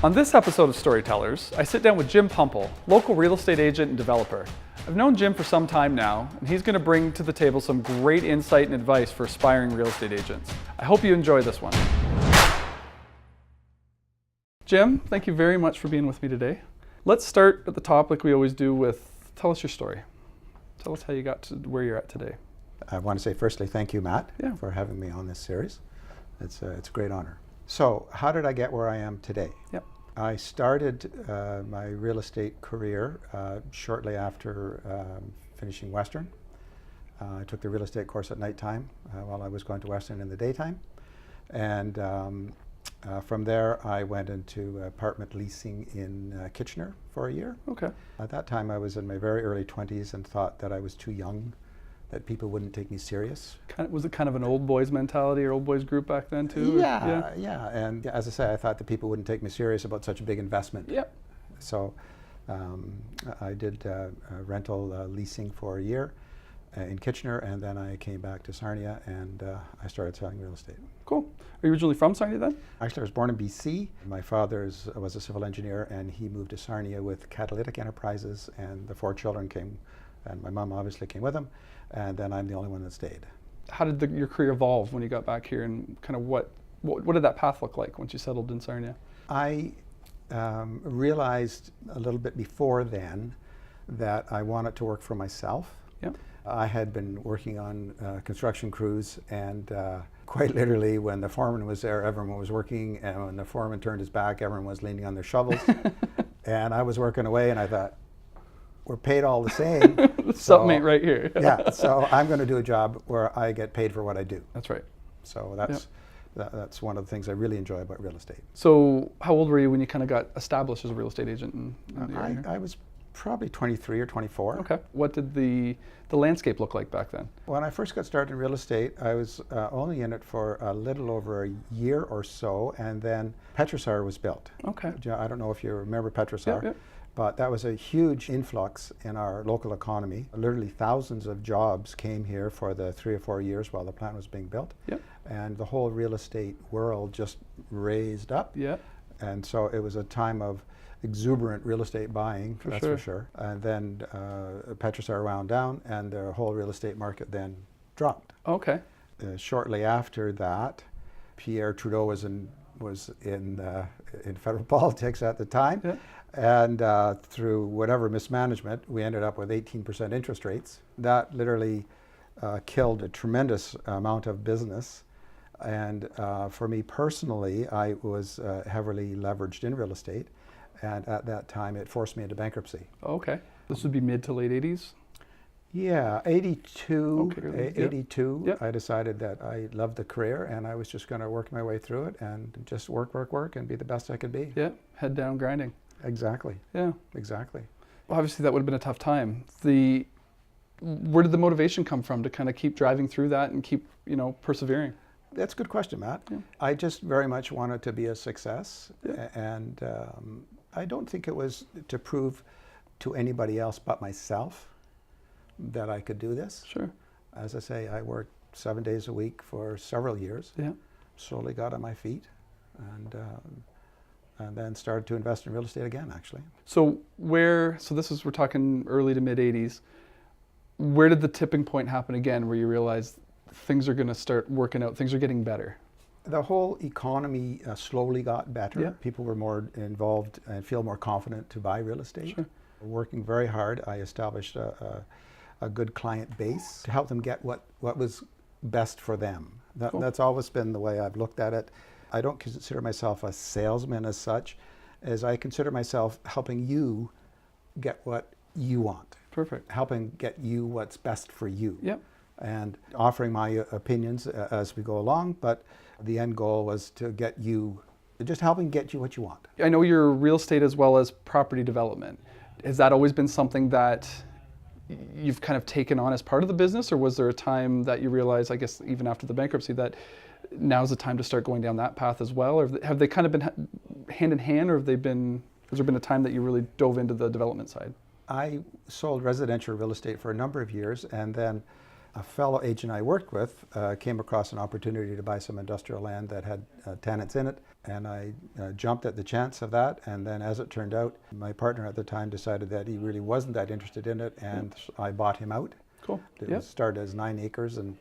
On this episode of Storytellers, I sit down with Jim Pumple, local real estate agent and developer. I've known Jim for some time now, and he's going to bring to the table some great insight and advice for aspiring real estate agents. I hope you enjoy this one. Jim, thank you very much for being with me today. Let's start at the top like we always do with, tell us your story. Tell us how you got to where you're at today. I want to say firstly, thank you, Matt, for having me on this series. It's a great honor. So, how did I get where I am today? Yep. I started my real estate career shortly after finishing Western. I took the real estate course at nighttime while I was going to Western in the daytime. And from there, I went into apartment leasing in Kitchener for a year. Okay. At that time, I was in my very early 20s and thought that I was too young, that people wouldn't take me serious. Was it kind of an old boys mentality or old boys group back then too? Yeah. And as I say, I thought that people wouldn't take me serious about such a big investment. Yep. So I did rental leasing for a year in Kitchener, and then I came back to Sarnia and I started selling real estate. Cool. Are you originally from Sarnia then? Actually, I was born in BC. My father was a civil engineer, and he moved to Sarnia with Catalytic Enterprises, and the 4 children came, and my mom obviously came with them, and then I'm the only one that stayed. How did your career evolve when you got back here, and kind of what did that path look like once you settled in Sarnia? I realized a little bit before then that I wanted to work for myself. Yep. I had been working on construction crews, and quite literally when the foreman was there, everyone was working, and when the foreman turned his back, everyone was leaning on their shovels. And I was working away, and I thought, we're paid all the same. Something ain't right here. Yeah, so I'm going to do a job where I get paid for what I do. That's right. So that's one of the things I really enjoy about real estate. So how old were you when you kind of got established as a real estate agent in the area? I was probably 23 or 24. Okay. What did the landscape look like back then? When I first got started in real estate, I was only in it for a little over a year or so, and then Petrosar was built. Okay. I don't know if you remember Petrosar. Yep. But that was a huge influx in our local economy. Literally thousands of jobs came here for the 3 or 4 years while the plant was being built. Yep. And the whole real estate world just raised up. Yep. And so it was a time of exuberant real estate buying, for sure. And then Petrosar wound down, and the whole real estate market then dropped. Okay. Shortly after that, Pierre Trudeau was in federal politics at the time. Yep. And through whatever mismanagement, we ended up with 18% interest rates. That literally killed a tremendous amount of business. And for me personally, I was heavily leveraged in real estate. And at that time, it forced me into bankruptcy. Okay. This would be mid to late 80s? Yeah, 82. Okay. 82. Yep. I decided that I loved the career, and I was just going to work my way through it and just work, and be the best I could be. Yeah, head down grinding. Exactly. Yeah. Exactly. Well, obviously, that would have been a tough time. Where did the motivation come from to kind of keep driving through that and keep, persevering? That's a good question, Matt. Yeah. I just very much wanted to be a success, and I don't think it was to prove to anybody else but myself that I could do this. Sure. As I say, I worked 7 days a week for several years. Yeah. Slowly got on my feet, and then started to invest in real estate again, actually. So we're talking early to mid 80s. Where did the tipping point happen again where you realized things are going to start working out, things are getting better? The whole economy slowly got better. Yeah. People were more involved and feel more confident to buy real estate. Sure. Working very hard, I established a good client base to help them get what was best for them. Cool. That's always been the way I've looked at it. I don't consider myself a salesman as such, as I consider myself helping you get what you want. Perfect. Helping get you what's best for you. Yep. And offering my opinions as we go along, but the end goal was to just helping get you what you want. I know you're real estate as well as property development. Has that always been something that you've kind of taken on as part of the business, or was there a time that you realized, I guess even after the bankruptcy, that now's the time to start going down that path as well? Or have they kind of been hand in hand, or has there been a time that you really dove into the development side? I sold residential real estate for a number of years, and then A fellow agent I worked with came across an opportunity to buy some industrial land that had tenants in it, and I jumped at the chance of that. And then, as it turned out, my partner at the time decided that he really wasn't that interested in it, and I bought him out. Cool. It Yep. started as 9 acres, and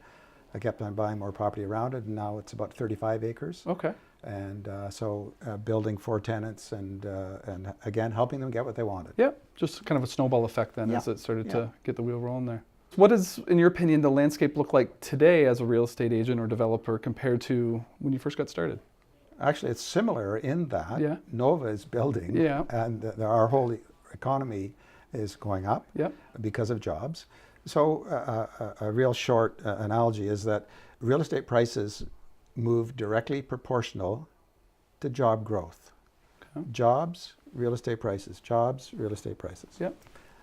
I kept on buying more property around it, and now it's about 35 acres. Okay. And so building for tenants and again, helping them get what they wanted. Yep. Just kind of a snowball effect then Yeah. as it started Yeah. to get the wheel rolling there. What does, in your opinion, the landscape look like today as a real estate agent or developer compared to when you first got started? Actually, it's similar in that Yeah. Nova is building, Yeah. and our whole economy is going up Yep. because of jobs. So a real short analogy is that real estate prices move directly proportional to job growth. Okay. Jobs, real estate prices. Jobs, real estate prices. Yep.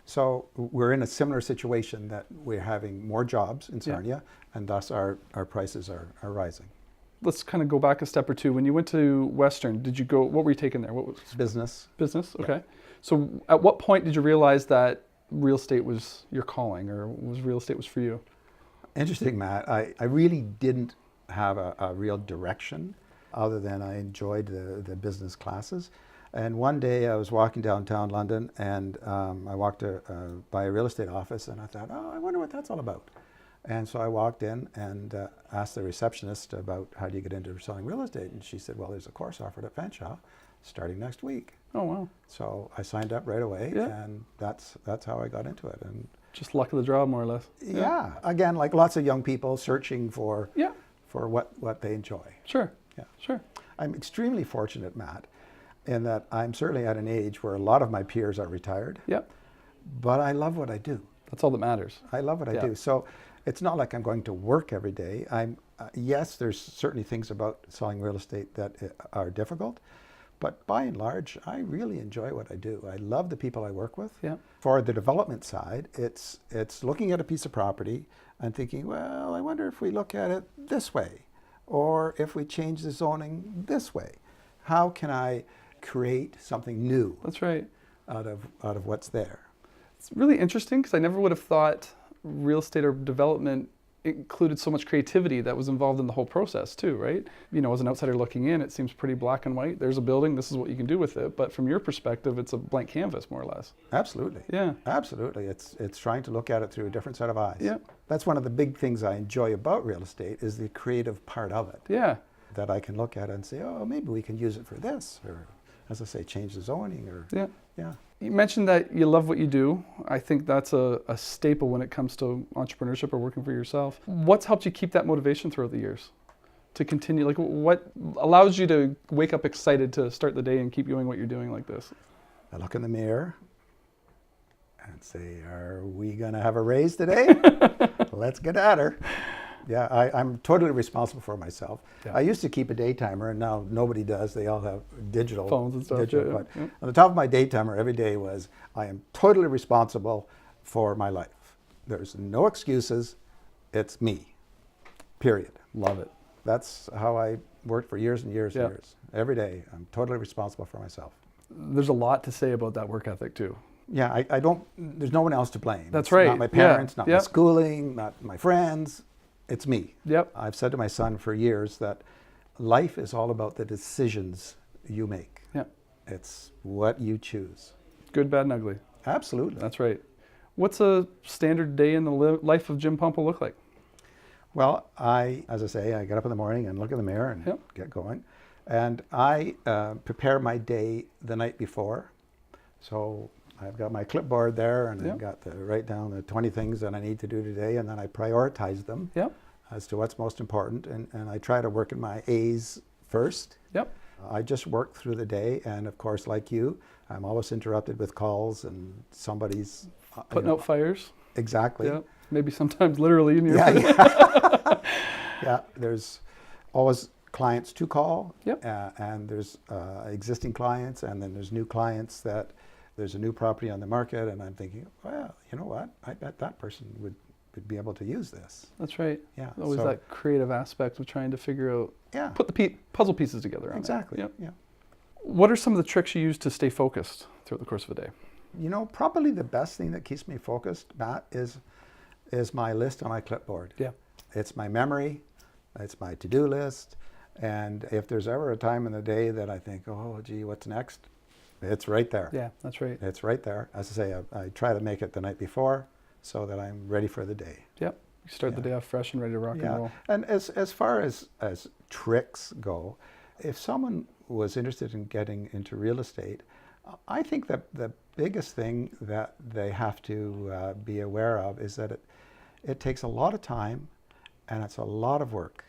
So we're in a similar situation that we're having more jobs in Sarnia, and thus our prices are rising. Let's kind of go back a step or two. When you went to Western, did you go, what were you taking there? What was Business. business? Okay. So at what point did you realize that real estate was your calling, or was real estate was for you? Interesting, Matt. I really didn't have a real direction other than I enjoyed the business classes. And one day I was walking downtown London, and I walked by a real estate office, and I thought, oh, I wonder what that's all about. And so I walked in and asked the receptionist about how do you get into selling real estate, and she said, well, there's a course offered at Fanshawe starting next week. Oh, wow. So I signed up right away, Yeah. and that's how I got into it. And Just luck of the draw, more or less. yeah, again, like lots of young people searching for Yeah. what they enjoy. Sure. Yeah. Sure. I'm extremely fortunate, Matt, in that I'm certainly at an age where a lot of my peers are retired, Yep. but I love what I do. That's all that matters. I love what I Yeah. do. So it's not like I'm going to work every day. Yes, there's certainly things about selling real estate that are difficult, but by and large, I really enjoy what I do. I love the people I work with. Yeah. For the development side, it's looking at a piece of property and thinking, well, I wonder if we look at it this way, or if we change the zoning this way. How can I create something new That's right. out of what's there? It's really interesting because I never would have thought real estate or development included so much creativity that was involved in the whole process too, right? You know, as an outsider looking in, it seems pretty black and white. There's a building, this is what you can do with it. But from your perspective, it's a blank canvas, more or less. Absolutely. Yeah. Absolutely. It's trying to look at it through a different set of eyes. Yeah. That's one of the big things I enjoy about real estate is the creative part of it. Yeah. That I can look at it and say, oh, maybe we can use it for this, or as I say, change the zoning, or Yeah. yeah. You mentioned that you love what you do. I think that's a staple when it comes to entrepreneurship or working for yourself. What's helped you keep that motivation throughout the years to continue? Like, what allows you to wake up excited to start the day and keep doing what you're doing like this? I look in the mirror and say, are we going to have a raise today? Let's get at her. Yeah, I'm totally responsible for myself. Yeah. I used to keep a day timer, and now nobody does. They all have digital Phones and stuff, digital, yeah, but yeah. on the top of my day timer every day was, I am totally responsible for my life. There's no excuses. It's me. Period. Love it. That's how I worked for years and years Yeah. and years. Every day, I'm totally responsible for myself. There's a lot to say about that work ethic too. Yeah, I don't, there's no one else to blame. That's It's right. Not my Yeah. parents, not my Yep. schooling, not my friends. It's me. Yep. I've said to my son for years that life is all about the decisions you make. Yep. It's what you choose. Good, bad, and ugly. Absolutely. That's right. What's a standard day in the life of Jim Pumple look like? Well, as I say, I get up in the morning and look in the mirror and Yep. get going. And I prepare my day the night before. So I've got my clipboard there, and Yep. I've got to write down the 20 things that I need to do today, and then I prioritize them Yep. as to what's most important. And I try to work in my A's first. Yep. I just work through the day, and of course, like you, I'm always interrupted with calls and somebody's Putting out fires. Exactly. Yep. Maybe sometimes literally in your Yeah, yeah. Yeah, there's always clients to call. Yep. And there's existing clients, and then there's new clients that there's a new property on the market, and I'm thinking, well, you know what? I bet that person would be able to use this. That's right. Yeah. Always so- that creative aspect of trying to figure out, Yeah. put the puzzle pieces together on it. Exactly. Yep. Yeah. What are some of the tricks you use to stay focused throughout the course of a day? You know, probably the best thing that keeps me focused, Matt, is is my list on my clipboard. Yeah. It's my memory, it's my to-do list, and if there's ever a time in the day that I think, oh, gee, what's next? It's right there. Yeah, that's right. It's right there. As I say, I try to make it the night before so that I'm ready for the day. Yep. You start the day off fresh and ready to rock and roll. And as far as tricks go, if someone was interested in getting into real estate, I think that the biggest thing that they have to be aware of is that it takes a lot of time and it's a lot of work.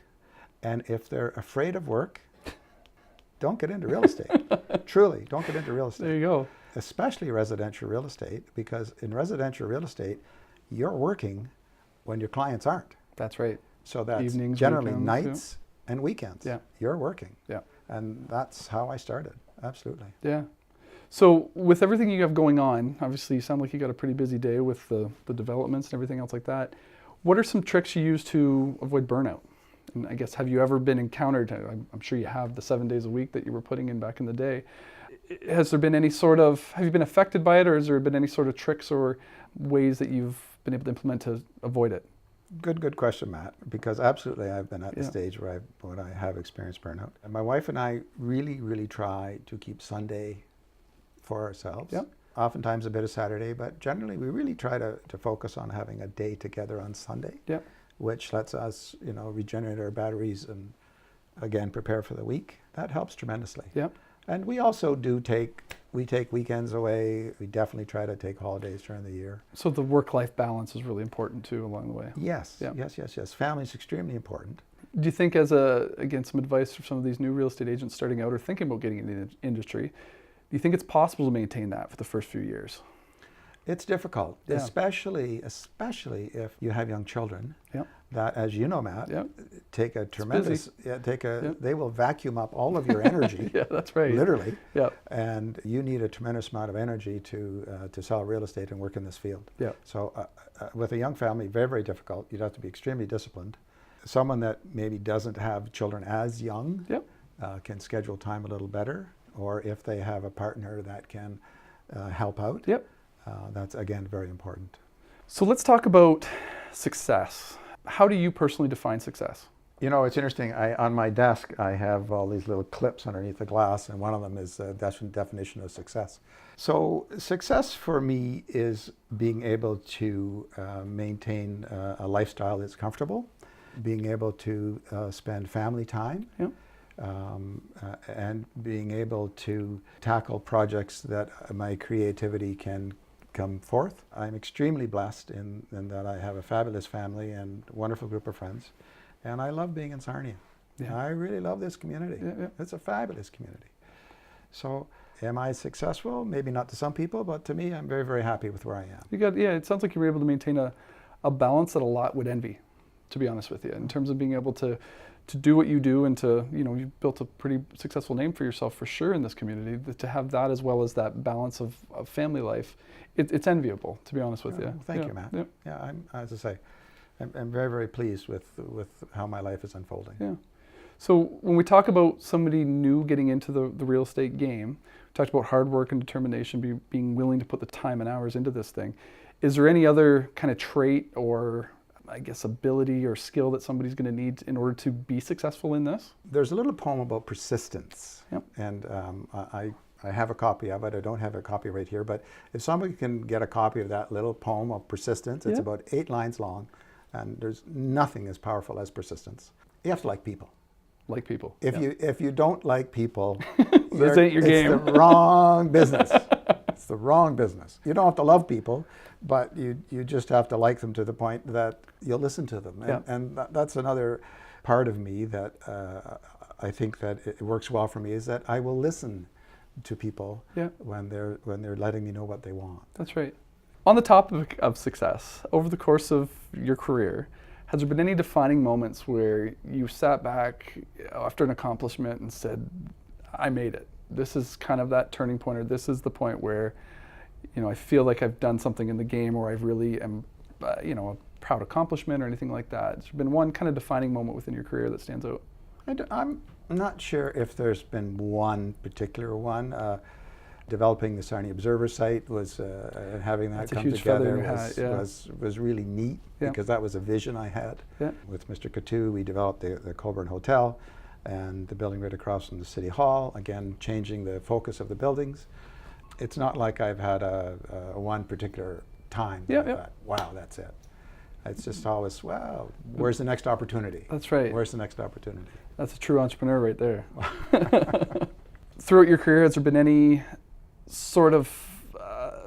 And if they're afraid of work, don't get into real estate. Truly, don't get into real estate. There you go. Especially residential real estate, because in residential real estate, you're working when your clients aren't. That's right. So that's Evenings, generally weekends, nights and weekends. Yeah. You're working. Yeah. And that's how I started. Absolutely. Yeah. So with everything you have going on, obviously you sound like you got a pretty busy day with the developments and everything else like that. What are some tricks you use to avoid burnout? And I guess, have you ever been encountered, I'm sure you have, the 7 days a week that you were putting in back in the day. Has there been any sort of, have you been affected by it, or has there been any sort of tricks or ways that you've been able to implement to avoid it? Good question, Matt, because absolutely I've been at the stage where I have experienced burnout. And my wife and I really try to keep Sunday for ourselves. Yep. Oftentimes a bit of Saturday, but generally we really try to focus on having a day together on Sunday, which lets us, regenerate our batteries and again prepare for the week. That helps tremendously. Yep. And we also take weekends away. We definitely try to take holidays during the year. So the work-life balance is really important too along the way. Yes, yes. Family is extremely important. Do you think, as again, some advice for some of these new real estate agents starting out or thinking about getting into the industry, do you think it's possible to maintain that for the first few years? It's difficult, especially if you have young children. That, as you know, Matt, take a tremendous, they will vacuum up all of your energy. Yeah, that's right. Literally. And you need a tremendous amount of energy to sell real estate and work in this field. So with a young family, very difficult. You'd have to be extremely disciplined. Someone that maybe doesn't have children as young can schedule time a little better, or if they have a partner that can help out. That's, again, very important. So let's talk about success. How do you personally define success? It's interesting. On my desk, I have all these little clips underneath the glass, and one of them is the definition of success. So success for me is being able to maintain a lifestyle that's comfortable, being able to spend family time, and being able to tackle projects that my creativity can come forth. I'm extremely blessed in that I have a fabulous family and a wonderful group of friends. And I love being in Sarnia. I really love this community. It's a fabulous community. So am I successful? Maybe not to some people, but to me, I'm very happy with where I am. It sounds like you were able to maintain a balance that a lot would envy, to be honest with you, in terms of being able to do what you do and to, you've built a pretty successful name for yourself for sure in this community. To have that as well as that balance of family life, it's enviable, to be honest with you. Thank you, Matt. I'm, as I say, I'm very pleased with how my life is unfolding. So when we talk about somebody new getting into the real estate game, we talked about hard work and determination, being willing to put the time and hours into this thing. Is there any other kind of trait or, I guess, ability or skill that somebody's going to need in order to be successful in this? There's a little poem about persistence, and I have a copy of it. I don't have a copy right here, but if somebody can get a copy of that little poem of persistence, it's about 8 lines long, and there's nothing as powerful as persistence. You have to like people. Like people. If you don't like people, this ain't your game. It's the wrong business. It's the wrong business. You don't have to love people, but you just have to like them to the point that you'll listen to them. And that's another part of me that I think that it works well for me, is that I will listen to people when they're letting me know what they want. That's right. On the topic of success, over the course of your career, has there been any defining moments where you sat back after an accomplishment and said, I made it? This is kind of that turning point, or this is the point where, I feel like I've done something in the game, or I really am, a proud accomplishment or anything like that. Has there been one kind of defining moment within your career that stands out? I'm not sure if there's been one particular one. Developing the Sarnia Observer site was, and having that That's a come huge feather in together your hat, yeah. was really neat, Yeah. because that was a vision I had. Yeah. With Mr. Coutu, we developed the Colburn Hotel and the building right across from the City Hall, again, changing the focus of the buildings. It's not like I've had a one particular time that Yeah, I yeah. thought, wow, that's it. It's just always, wow, where's the next opportunity? That's right. Where's the next opportunity? That's a true entrepreneur right there. Throughout your career, has there been any sort of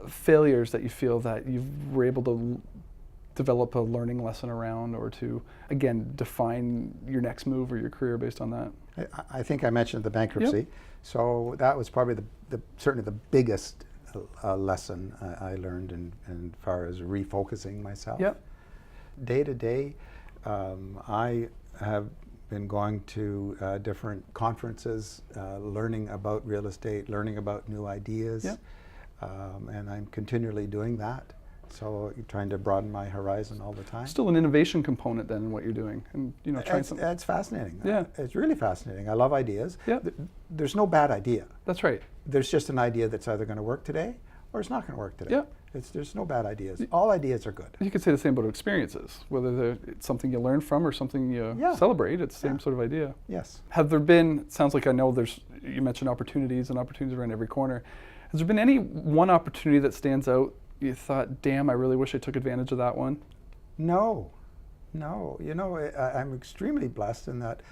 failures that you feel that you were able to develop a learning lesson around, or to, again, define your next move or your career based on that? I think I mentioned the bankruptcy. Yep. So that was probably certainly the biggest lesson I learned in far as refocusing myself. Yep. Day to day, I have been going to different conferences, learning about real estate, learning about new ideas, Yep. And I'm continually doing that. So trying to broaden my horizon all the time. Still an innovation component then in what you're doing, and trying something. It's fascinating. Yeah. It's really fascinating. I love ideas. Yeah. There's no bad idea. That's right. There's just an idea that's either going to work today or it's not going to work today. Yeah. There's no bad ideas. All ideas are good. You could say the same about experiences, whether it's something you learn from or something you Yeah. celebrate. It's the same sort of idea. Yes. Have there been, it sounds like I know you mentioned opportunities, and opportunities around every corner. Has there been any one opportunity that stands out you thought, damn, I really wish I took advantage of that one? No. I'm extremely blessed in that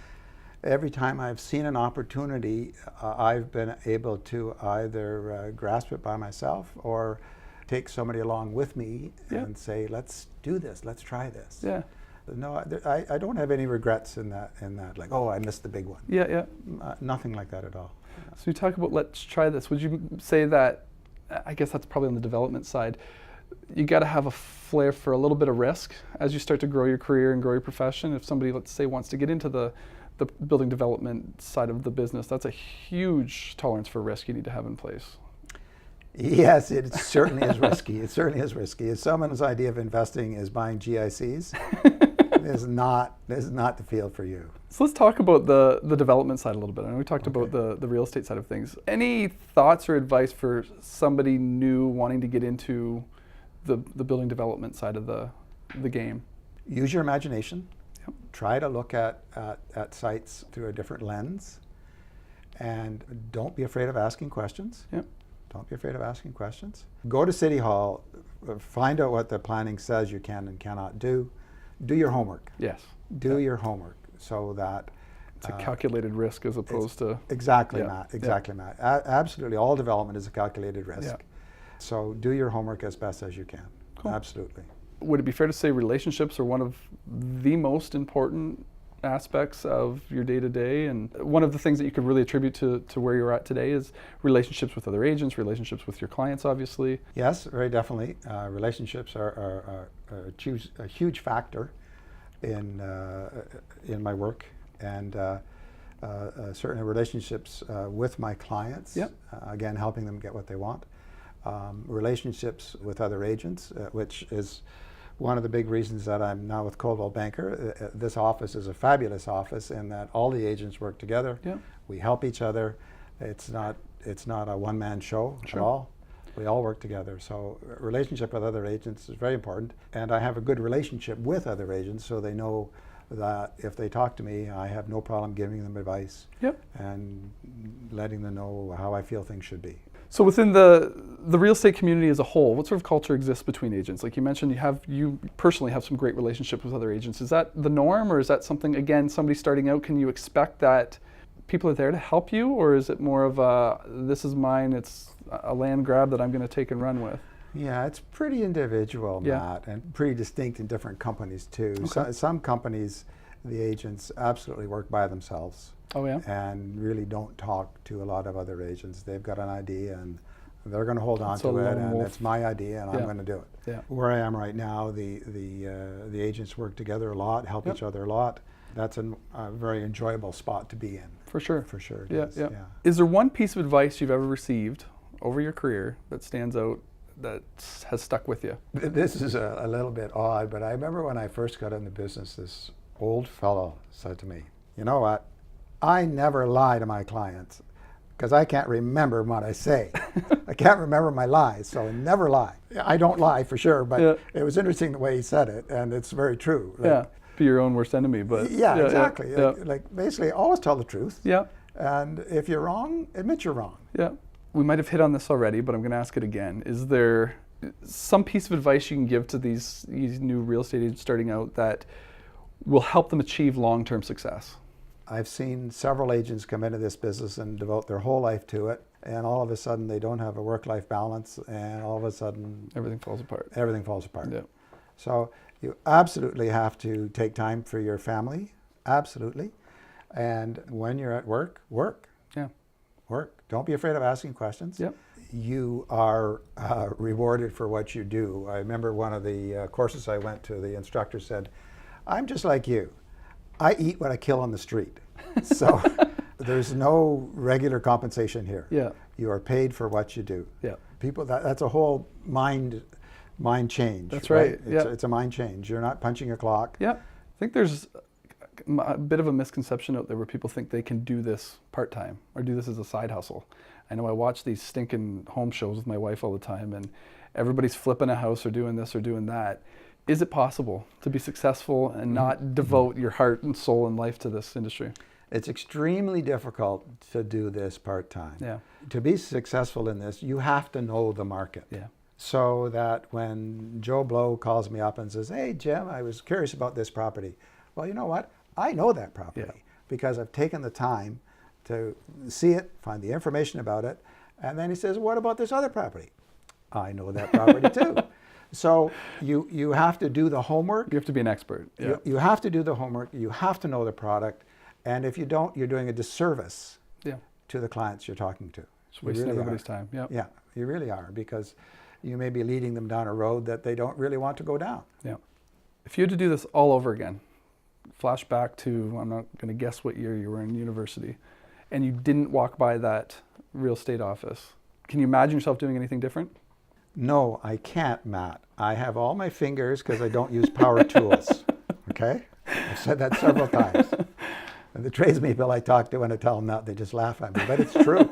every time I've seen an opportunity, I've been able to either grasp it by myself or take somebody along with me and say, let's do this, let's try this. Yeah. No, I don't have any regrets in that, like, oh, I missed the big one. Yeah. Nothing like that at all. So you talk about let's try this. Would you say that, I guess that's probably on the development side, you got to have a flair for a little bit of risk as you start to grow your career and grow your profession? If somebody, let's say, wants to get into the building development side of the business, that's a huge tolerance for risk you need to have in place. Yes, it certainly is risky. It certainly is risky. If someone's idea of investing is buying GICs, this is not the field for you. So let's talk about the development side a little bit. I know we talked about the real estate side of things. Any thoughts or advice for somebody new wanting to get into the building development side of the game? Use your imagination. Yep. Try to look at sites through a different lens, and don't be afraid of asking questions. Yep. Don't be afraid of asking questions. Go to City Hall, find out what the planning says you can and cannot do. Do your homework. Yes. Do your homework so that it's a calculated risk as opposed to... Exactly, Yeah. Matt. Exactly, Matt. Absolutely, all development is a calculated risk. Yeah. So do your homework as best as you can. Cool. Absolutely. Would it be fair to say relationships are one of the most important aspects of your day-to-day? And one of the things that you could really attribute to where you're at today is relationships with other agents, relationships with your clients, obviously. Yes, very definitely. Relationships are a huge factor in my work, and certainly relationships with my clients. Yep. Again, helping them get what they want. Relationships with other agents, which is one of the big reasons that I'm now with Coldwell Banker. This office is a fabulous office in that all the agents work together. Yep. We help each other. It's not a one-man show Sure. at all. We all work together. So relationship with other agents is very important. And I have a good relationship with other agents, so they know that if they talk to me, I have no problem giving them advice. Yep. And letting them know how I feel things should be. So within the real estate community as a whole, what sort of culture exists between agents? Like you mentioned, you personally have some great relationships with other agents. Is that the norm, or is that something, again, somebody starting out, can you expect that people are there to help you, or is it more of a, this is mine, it's a land grab that I'm going to take and run with? Yeah, it's pretty individual, Yeah. Matt, and pretty distinct in different companies too. Okay. Some companies, the agents absolutely work by themselves. Oh yeah? And really don't talk to a lot of other agents. They've got an idea and they're going to hold on It's to a it, lone and wolf. it's my idea and Yeah. I'm going to do it. Yeah. Where I am right now, the agents work together a lot, help Yep. each other a lot. That's a very enjoyable spot to be in. For sure. For sure it Yeah, is, yeah. Is there one piece of advice you've ever received over your career that stands out, that has stuck with you? This is a little bit odd, but I remember when I first got into business, this old fellow said to me, you know what, I never lie to my clients. because I can't remember what I say. I can't remember my lies, so I never lie. I don't lie for sure, but it was interesting the way he said it, and it's very true. Like, be your own worst enemy, but yeah, exactly. Like basically, always tell the truth. Yeah. And if you're wrong, admit you're wrong. Yeah. We might have hit on this already, but I'm going to ask it again. Is there some piece of advice you can give to these new real estate agents starting out that will help them achieve long-term success? I've seen several agents come into this business and devote their whole life to it, and all of a sudden they don't have a work-life balance, and all of a sudden everything falls apart. Everything falls apart. Yeah. So you absolutely have to take time for your family, absolutely. And when you're at work, work. Yeah. Work. Don't be afraid of asking questions. Yep. You are rewarded for what you do. I remember one of the courses I went to, the instructor said, I'm just like you. I eat what I kill on the street. So there's no regular compensation here. Yeah. You are paid for what you do. Yeah. People, that's a whole mind change. That's right. It's a mind change. You're not punching a clock. Yeah. I think there's a bit of a misconception out there where people think they can do this part-time or do this as a side hustle. I know I watch these stinking home shows with my wife all the time, and everybody's flipping a house or doing this or doing that. Is it possible to be successful and not devote your heart and soul and life to this industry? It's extremely difficult to do this part-time. Yeah. To be successful in this, you have to know the market. Yeah. So that when Joe Blow calls me up and says, hey, Jim, I was curious about this property. Well, you know what? I know that property because I've taken the time to see it, find the information about it. And then he says, what about this other property? I know that property too. So you have to do the homework. You have to be an expert. Yeah. You have to do the homework. You have to know the product. And if you don't, you're doing a disservice to the clients you're talking to. Just wasting everybody's time. Yeah. Yeah, you really are, because you may be leading them down a road that they don't really want to go down. Yeah. If you had to do this all over again, flash back to, I'm not going to guess what year you were in university, and you didn't walk by that real estate office, can you imagine yourself doing anything different? No, I can't, Matt. I have all my fingers because I don't use power tools. Okay? I've said that several times. And the tradespeople I talk to when I tell them that, they just laugh at me. But it's true.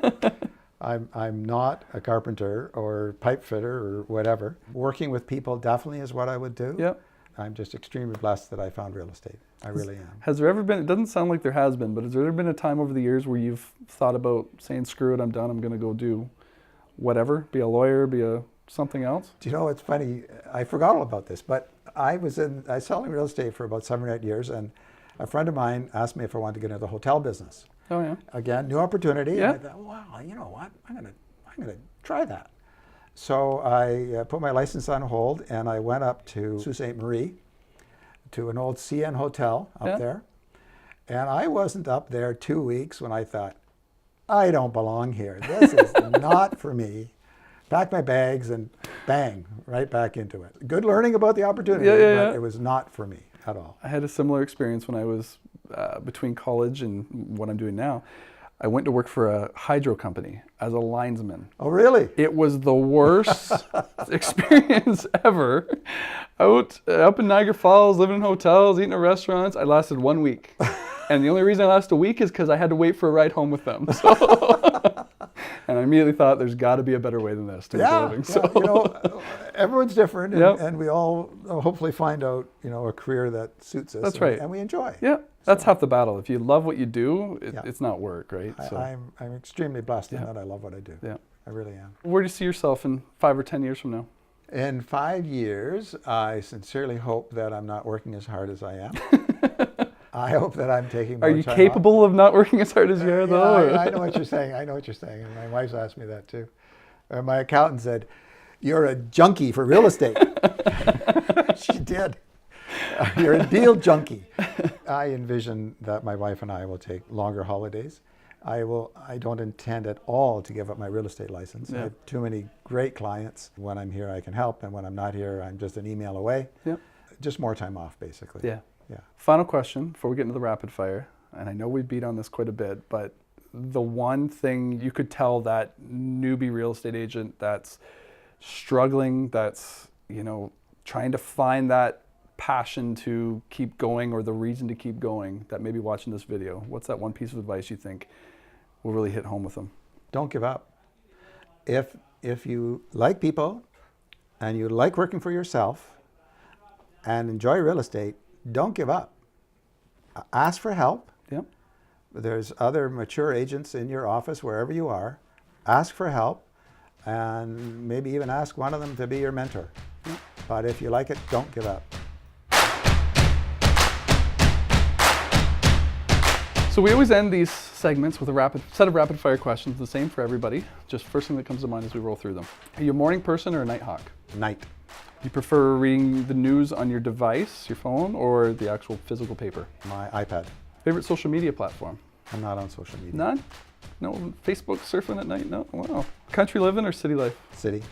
I'm not a carpenter or pipe fitter or whatever. Working with people definitely is what I would do. Yep. I'm just extremely blessed that I found real estate. I really am. Has there ever been, it doesn't sound like there has been, but has there ever been a time over the years where you've thought about saying, screw it, I'm done, I'm going to go do whatever, be a lawyer, be a something else? Do you know, it's funny, I forgot all about this, but I was selling real estate for about 7 or 8 years, and a friend of mine asked me if I wanted to get into the hotel business. Oh yeah. Again, new opportunity. Yeah. And I thought, wow, you know what? I'm gonna try that. So I put my license on hold, and I went up to Sault Ste. Marie, to an old CN hotel up there. And I wasn't up there 2 weeks when I thought, I don't belong here. This is not for me. Packed my bags and bang, right back into it. Good learning about the opportunity, but it was not for me at all. I had a similar experience when I was between college and what I'm doing now. I went to work for a hydro company as a linesman. Oh, really? It was the worst experience ever. Up in Niagara Falls, living in hotels, eating at restaurants. I lasted 1 week. And the only reason I lasted a week is because I had to wait for a ride home with them. So and I immediately thought there's got to be a better way than this to make a living. So. You know, everyone's different, and we all hopefully find out, you know, a career that suits us. That's right. And we enjoy. Yeah, that's half the battle. If you love what you do, it's not work, right? So. I'm extremely blessed in that I love what I do. Yeah, I really am. Where do you see yourself in 5 or 10 years from now? In 5 years, I sincerely hope that I'm not working as hard as I am. I hope that I'm taking more time off. Are you capable of not working as hard as you are, though? Yeah, I know what you're saying. I know what you're saying. And my wife's asked me that, too. My accountant said, you're a junkie for real estate. She did. You're a deal junkie. I envision that my wife and I will take longer holidays. I don't intend at all to give up my real estate license. I have too many great clients. When I'm here, I can help. And when I'm not here, I'm just an email away. Yeah. Just more time off, basically. Yeah. Yeah. Final question before we get into the rapid fire, and I know we beat on this quite a bit, but the one thing you could tell that newbie real estate agent that's struggling, that's, you know, trying to find that passion to keep going or the reason to keep going, that may be watching this video, what's that one piece of advice you think will really hit home with them? don't give up. If you like people and you like working for yourself and enjoy real estate, don't give up. Ask for help. Yep. There's other mature agents in your office, wherever you are. Ask for help, and maybe even ask one of them to be your mentor. Yep. But if you like it, don't give up. So we always end these segments with a set of rapid fire questions, the same for everybody. Just first thing that comes to mind as we roll through them. Are you a morning person or a night hawk? Night. Do you prefer reading the news on your device, your phone, or the actual physical paper? My iPad. Favorite social media platform? I'm not on social media. None? No Facebook surfing at night? No? Wow. Country living or city life? City.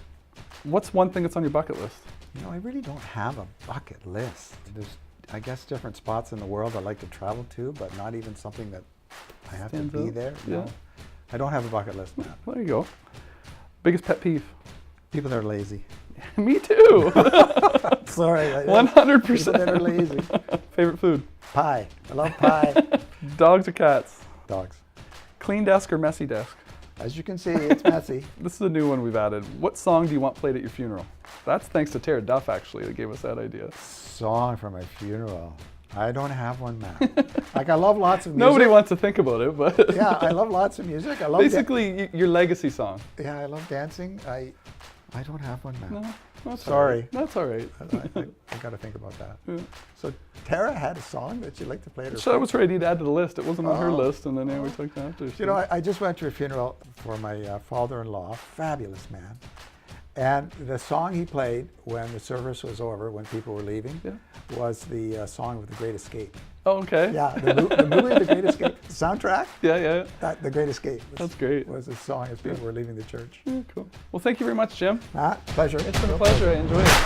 What's one thing that's on your bucket list? You know, I really don't have a bucket list. There's, I guess, different spots in the world I'd like to travel to, but not even something that I have Stands to be out. there. Yeah. No. I don't have a bucket list now. There you go. Biggest pet peeve? People that are lazy. Me too. Sorry. 100%. People that are lazy. Favorite food? Pie. I love pie. Dogs or cats? Dogs. Clean desk or messy desk? As you can see, it's messy. This is a new one we've added. What song do you want played at your funeral? That's thanks to Tara Duff, actually, that gave us that idea. Song for my funeral. I don't have one now. Like, I love lots of music. Nobody wants to think about it, but Yeah, I love lots of music. I love basically your legacy song. yeah, I love dancing. I don't have one now. No, that's Sorry. all right. That's all right. I got to think about that. Yeah. So Tara had a song that she'd like to play at her So that was right. He'd add to the list. It wasn't on her Oh. list, and then we took that after. You know, I just went to a funeral for my father-in-law, fabulous man. And the song he played when the service was over, when people were leaving, Yeah. was the song of The Great Escape. Oh, okay. Yeah, the movie The Great Escape, the soundtrack, Yeah. The Great Escape That's great. was the song as people were leaving the church. Yeah, cool. Well, thank you very much, Jim. Matt, pleasure. It's been a pleasure. I enjoyed it.